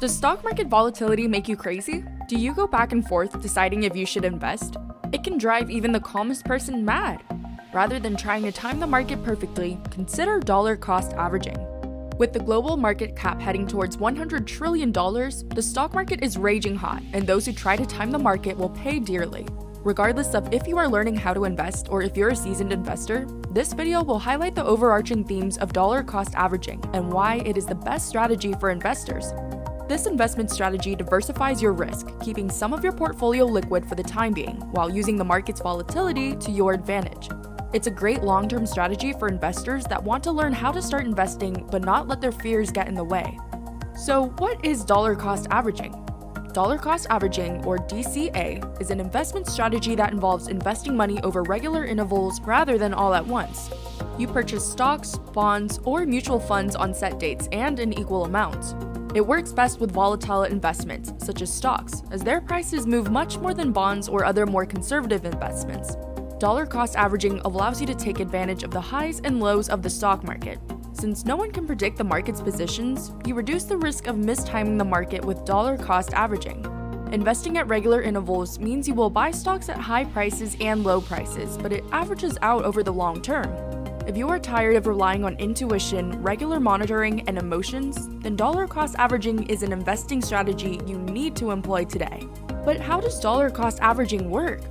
Does stock market volatility make you crazy? Do you go back and forth deciding if you should invest? It can drive even the calmest person mad. Rather than trying to time the market perfectly, consider dollar cost averaging. With the global market cap heading towards $100 trillion, the stock market is raging hot, and those who try to time the market will pay dearly. Regardless of if you are learning how to invest or if you're a seasoned investor, this video will highlight the overarching themes of dollar cost averaging and why it is the best strategy for investors. This investment strategy diversifies your risk, keeping some of your portfolio liquid for the time being, while using the market's volatility to your advantage. It's a great long-term strategy for investors that want to learn how to start investing but not let their fears get in the way. So, what is dollar cost averaging? Dollar cost averaging, or DCA, is an investment strategy that involves investing money over regular intervals rather than all at once. You purchase stocks, bonds, or mutual funds on set dates and in equal amounts. It works best with volatile investments, such as stocks, as their prices move much more than bonds or other more conservative investments. Dollar cost averaging allows you to take advantage of the highs and lows of the stock market. Since no one can predict the market's positions, you reduce the risk of mistiming the market with dollar cost averaging. Investing at regular intervals means you will buy stocks at high prices and low prices, but it averages out over the long term. If you are tired of relying on intuition, regular monitoring, and emotions, then dollar cost averaging is an investing strategy you need to employ today. But how does dollar cost averaging work?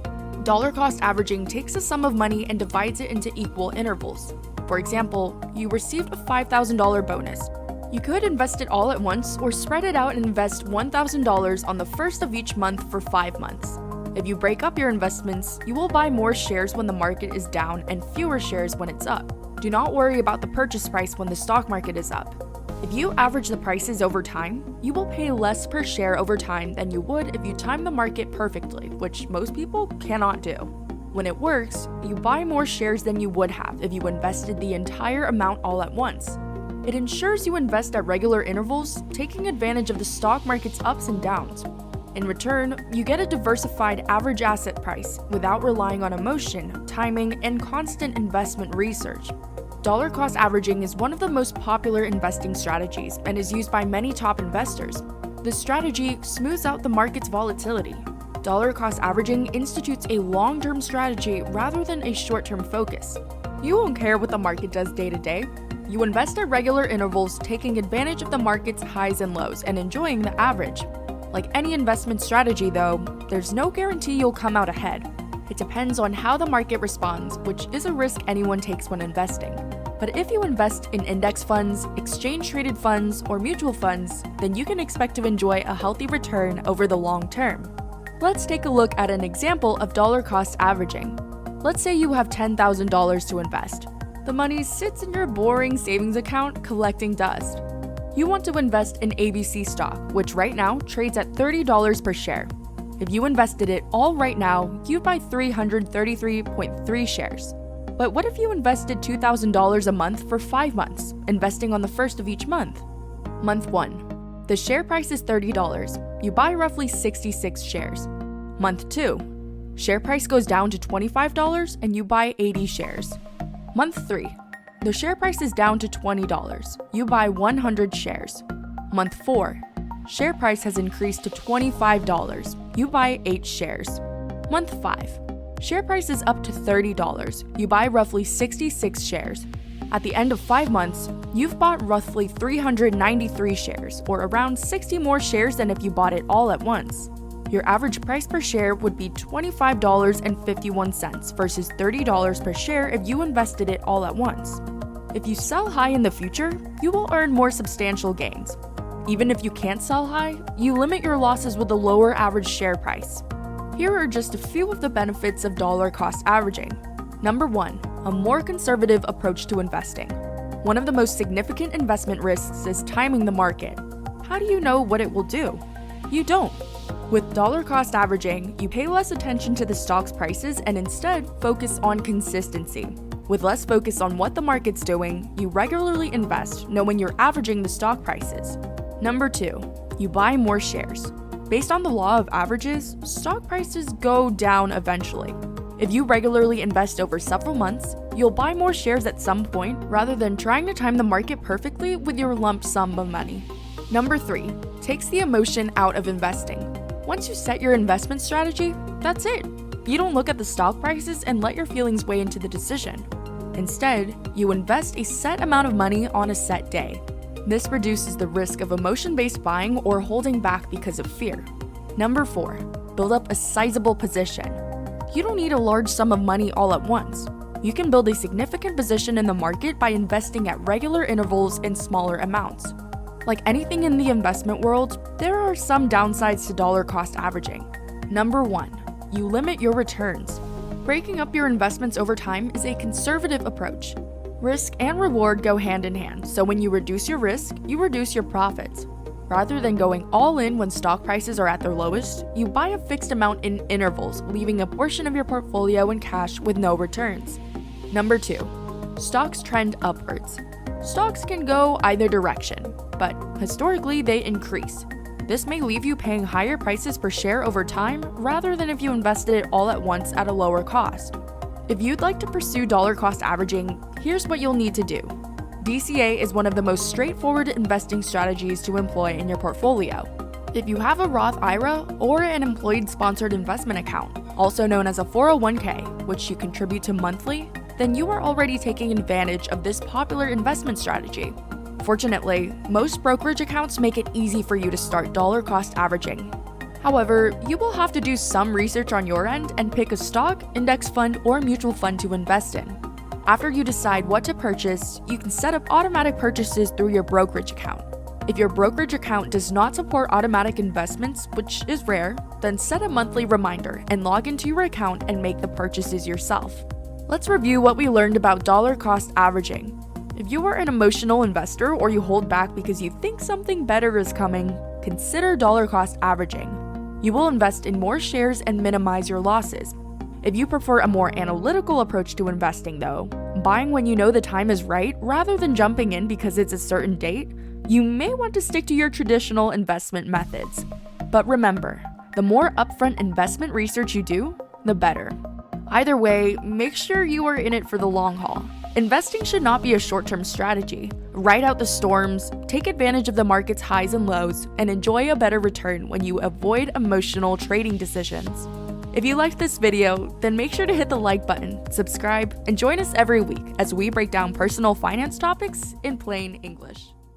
Dollar cost averaging takes a sum of money and divides it into equal intervals. For example, you received a $5,000 bonus. You could invest it all at once or spread it out and invest $1,000 on the first of each month for 5 months. If you break up your investments, you will buy more shares when the market is down and fewer shares when it's up. Do not worry about the purchase price when the stock market is up. If you average the prices over time, you will pay less per share over time than you would if you time the market perfectly, which most people cannot do. When it works, you buy more shares than you would have if you invested the entire amount all at once. It ensures you invest at regular intervals, taking advantage of the stock market's ups and downs. In return, you get a diversified average asset price without relying on emotion, timing, and constant investment research. Dollar cost averaging is one of the most popular investing strategies and is used by many top investors. This strategy smooths out the market's volatility. Dollar cost averaging institutes a long-term strategy rather than a short-term focus. You won't care what the market does day to day. You invest at regular intervals, taking advantage of the market's highs and lows and enjoying the average. Like any investment strategy though, there's no guarantee you'll come out ahead. It depends on how the market responds, which is a risk anyone takes when investing. But if you invest in index funds, exchange-traded funds, or mutual funds, then you can expect to enjoy a healthy return over the long term. Let's take a look at an example of dollar cost averaging. Let's say you have $10,000 to invest. The money sits in your boring savings account collecting dust. You want to invest in ABC stock, which right now trades at $30 per share. If you invested it all right now, you'd buy 333.3 shares. But what if you invested $2,000 a month for 5 months, investing on the first of each month? Month 1. The share price is $30. You buy roughly 66 shares. Month 2. Share price goes down to $25 and you buy 80 shares. Month 3. The share price is down to $20. You buy 100 shares. Month 4. Share price has increased to $25. You buy 8 shares. Month 5. Share price is up to $30. You buy roughly 66 shares. At the end of 5 months, you've bought roughly 393 shares, or around 60 more shares than if you bought it all at once. Your average price per share would be $25.51 versus $30 per share if you invested it all at once. If you sell high in the future, you will earn more substantial gains. Even if you can't sell high, you limit your losses with a lower average share price. Here are just a few of the benefits of dollar cost averaging. Number 1, a more conservative approach to investing. One of the most significant investment risks is timing the market. How do you know what it will do? You don't. With dollar cost averaging, you pay less attention to the stock's prices and instead focus on consistency. With less focus on what the market's doing, you regularly invest knowing you're averaging the stock prices. Number 2, you buy more shares. Based on the law of averages, stock prices go down eventually. If you regularly invest over several months, you'll buy more shares at some point rather than trying to time the market perfectly with your lump sum of money. Number 3, takes the emotion out of investing. Once you set your investment strategy, that's it. You don't look at the stock prices and let your feelings weigh into the decision. Instead, you invest a set amount of money on a set day. This reduces the risk of emotion-based buying or holding back because of fear. Number 4, build up a sizable position. You don't need a large sum of money all at once. You can build a significant position in the market by investing at regular intervals in smaller amounts. Like anything in the investment world, there are some downsides to dollar cost averaging. Number 1, you limit your returns. Breaking up your investments over time is a conservative approach. Risk and reward go hand in hand, so when you reduce your risk, you reduce your profits. Rather than going all in when stock prices are at their lowest, you buy a fixed amount in intervals, leaving a portion of your portfolio in cash with no returns. Number 2, stocks trend upwards. Stocks can go either direction, but historically they increase. This may leave you paying higher prices per share over time rather than if you invested it all at once at a lower cost. If you'd like to pursue dollar cost averaging, here's what you'll need to do. DCA is one of the most straightforward investing strategies to employ in your portfolio. If you have a Roth IRA or an employee-sponsored investment account, also known as a 401k, which you contribute to monthly, then you are already taking advantage of this popular investment strategy. Fortunately, most brokerage accounts make it easy for you to start dollar cost averaging. However, you will have to do some research on your end and pick a stock, index fund, or mutual fund to invest in. After you decide what to purchase, you can set up automatic purchases through your brokerage account. If your brokerage account does not support automatic investments, which is rare, then set a monthly reminder and log into your account and make the purchases yourself. Let's review what we learned about dollar cost averaging. If you are an emotional investor or you hold back because you think something better is coming, consider dollar cost averaging. You will invest in more shares and minimize your losses. If you prefer a more analytical approach to investing though, buying when you know the time is right rather than jumping in because it's a certain date, you may want to stick to your traditional investment methods. But remember, the more upfront investment research you do, the better. Either way, make sure you are in it for the long haul. Investing should not be a short-term strategy. Ride out the storms, take advantage of the market's highs and lows, and enjoy a better return when you avoid emotional trading decisions. If you liked this video, then make sure to hit the like button, subscribe, and join us every week as we break down personal finance topics in plain English.